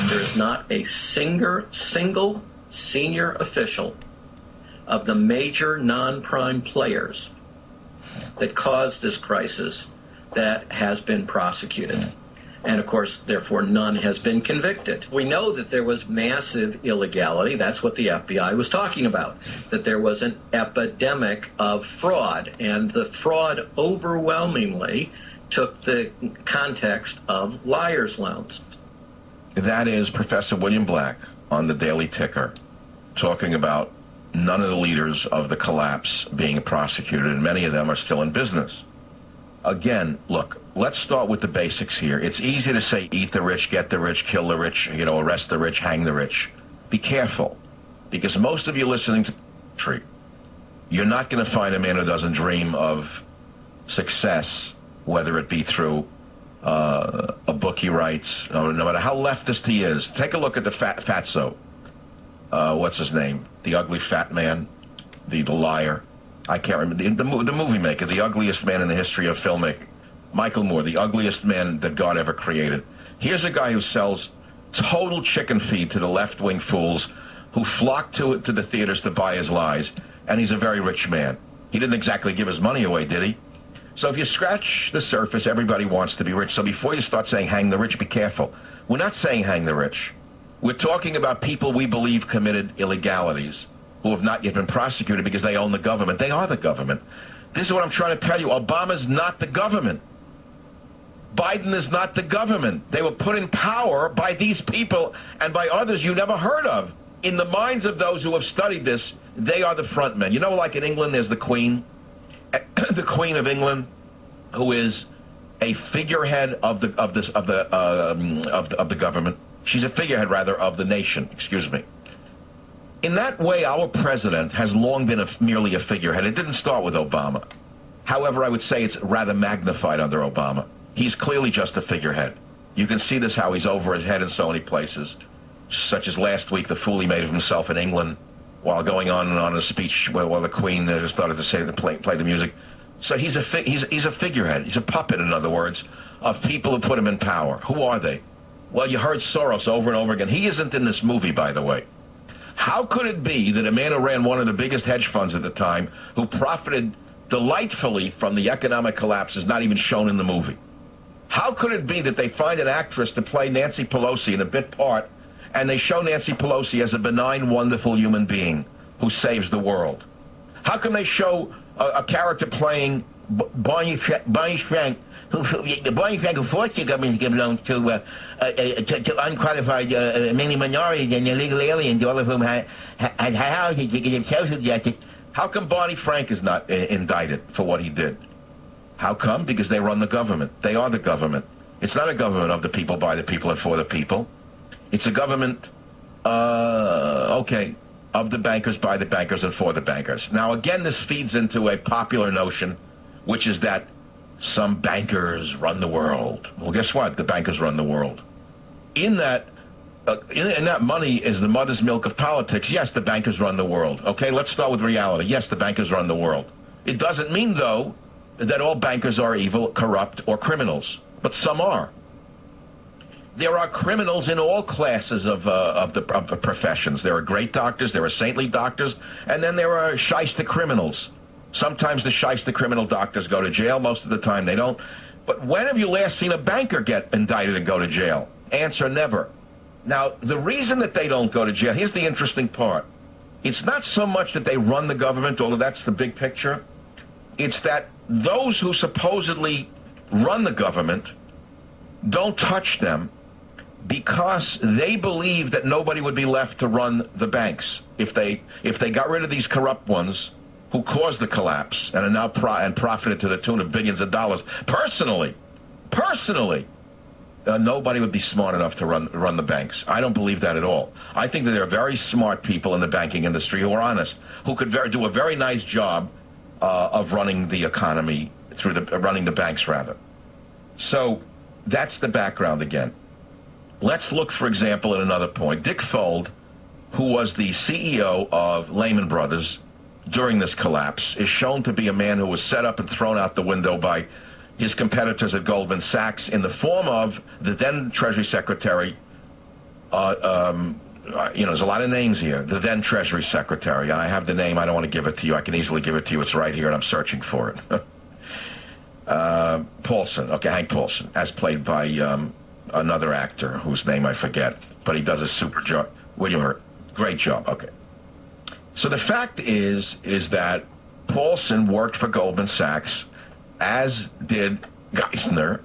There is not a single senior official of the major non-prime players that caused this crisis that has been prosecuted. And, of course, therefore, none has been convicted. We know that there was massive illegality. That's what the FBI was talking about, that there was an epidemic of fraud. And the fraud overwhelmingly took the context of liars' loans. That is Professor William Black on the Daily Ticker talking about none of the leaders of the collapse being prosecuted, and many of them are still in business. Again, look, let's start with the basics here. It's easy to say eat the rich, get the rich, kill the rich, arrest the rich, hang the rich. Be careful, because most of you listening to the country, you're not going to find a man who doesn't dream of success, whether it be through a book he writes, no matter how leftist he is. Take a look at the fatso. What's his name? The ugly fat man, the liar. I can't remember. The movie maker, the ugliest man in the history of filmmaking. Michael Moore, the ugliest man that God ever created. Here's a guy who sells total chicken feed to the left-wing fools who flock to the theaters to buy his lies, and he's a very rich man. He didn't exactly give his money away, did he? So if you scratch the surface, everybody wants to be rich. So before you start saying hang the rich, be careful. We're not saying hang the rich. We're talking about people we believe committed illegalities who have not yet been prosecuted because they own the government. They are the government. This is what I'm trying to tell you. Obama's not the government. Biden is not the government. They were put in power by these people and by others you never heard of. In the minds of those who have studied this, they are the front men. You know, like in England, there's the Queen, the Queen of England, who is a figurehead of the government. She's a figurehead, rather, of the nation. Excuse me. In that way, our president has long been merely a figurehead. It didn't start with Obama. However, I would say it's rather magnified under Obama. He's clearly just a figurehead. You can see this, how he's over his head in so many places, such as last week, the fool he made of himself in England while going on and on a speech while the Queen started to say play the music. So he's a figurehead. He's a puppet, in other words, of people who put him in power. Who are they? Well, you heard Soros over and over again. He isn't in this movie, by the way. How could it be that a man who ran one of the biggest hedge funds at the time, who profited delightfully from the economic collapse, is not even shown in the movie? How could it be that they find an actress to play Nancy Pelosi in a bit part, and they show Nancy Pelosi as a benign, wonderful human being who saves the world? How come they show a character playing Barney Frank, who forced the government to give loans to unqualified, mainly minorities and illegal aliens, all of whom had houses because of social justice? How come Barney Frank is not indicted for what he did? How come? Because they run the government. They are the government. It's not a government of the people, by the people, and for the people. It's a government, of the bankers, by the bankers, and for the bankers. Now, again, this feeds into a popular notion, which is that some bankers run the world. Well, guess what? The bankers run the world. In that money is the mother's milk of politics. Yes, the bankers run the world. Okay, let's start with reality. Yes, the bankers run the world. It doesn't mean, though, that all bankers are evil, corrupt, or criminals. But some are. There are criminals in all classes of the professions. There are great doctors, there are saintly doctors, and then there are shyster criminals. Sometimes the shyster criminal doctors go to jail. Most of the time they don't. But when have you last seen a banker get indicted and go to jail? Answer, never. Now, the reason that they don't go to jail, here's the interesting part. It's not so much that they run the government, although that's the big picture. It's that those who supposedly run the government don't touch them because they believe that nobody would be left to run the banks if they got rid of these corrupt ones who caused the collapse and are now profited to the tune of billions of dollars. Personally, nobody would be smart enough to run the banks. I don't believe that at all. I think that there are very smart people in the banking industry who are honest, who could do a very nice job of running the economy running the banks, rather. So that's the background again. Let's look, for example, at another point. Dick Fuld, who was the CEO of Lehman Brothers, during this collapse is shown to be a man who was set up and thrown out the window by his competitors at Goldman Sachs in the form of the then Treasury Secretary. There's a lot of names here. The then Treasury Secretary, and I have the name. I don't want to give it to you. I can easily give it to you. It's right here, and I'm searching for it. Paulson. Okay, Hank Paulson, as played by another actor whose name I forget, but he does a super job. William Hurt. Great job. Okay. So the fact is that Paulson worked for Goldman Sachs, as did Geithner.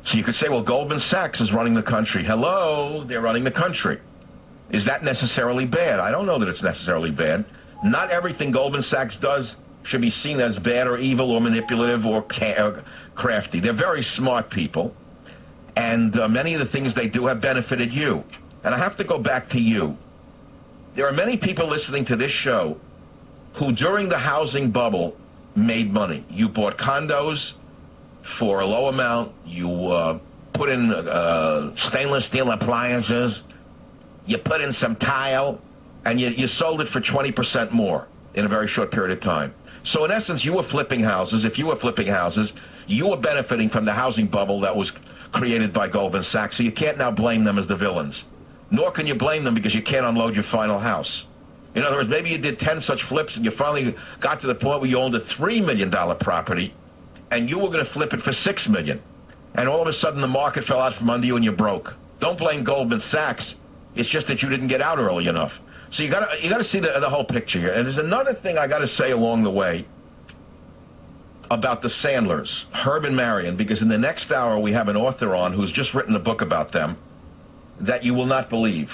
So you could say, well, Goldman Sachs is running the country. Hello, they're running the country. Is that necessarily bad? I don't know that it's necessarily bad. Not everything Goldman Sachs does should be seen as bad or evil or manipulative or crafty. They're very smart people, and many of the things they do have benefited you. And I have to go back to you. There are many people listening to this show who, during the housing bubble, made money. You bought condos for a low amount. You put in stainless steel appliances. You put in some tile, and you sold it for 20% more in a very short period of time. So in essence, you were flipping houses. If you were flipping houses, you were benefiting from the housing bubble that was created by Goldman Sachs. So you can't now blame them as the villains. Nor can you blame them because you can't unload your final house. In other words, maybe you did 10 such flips and you finally got to the point where you owned a $3 million property and you were going to flip it for $6 million. And all of a sudden the market fell out from under you and you broke. Don't blame Goldman Sachs. It's just that you didn't get out early enough. So you got to see the whole picture here. And there's another thing I got to say along the way about the Sandlers, Herb and Marion, because in the next hour we have an author on who's just written a book about them that you will not believe.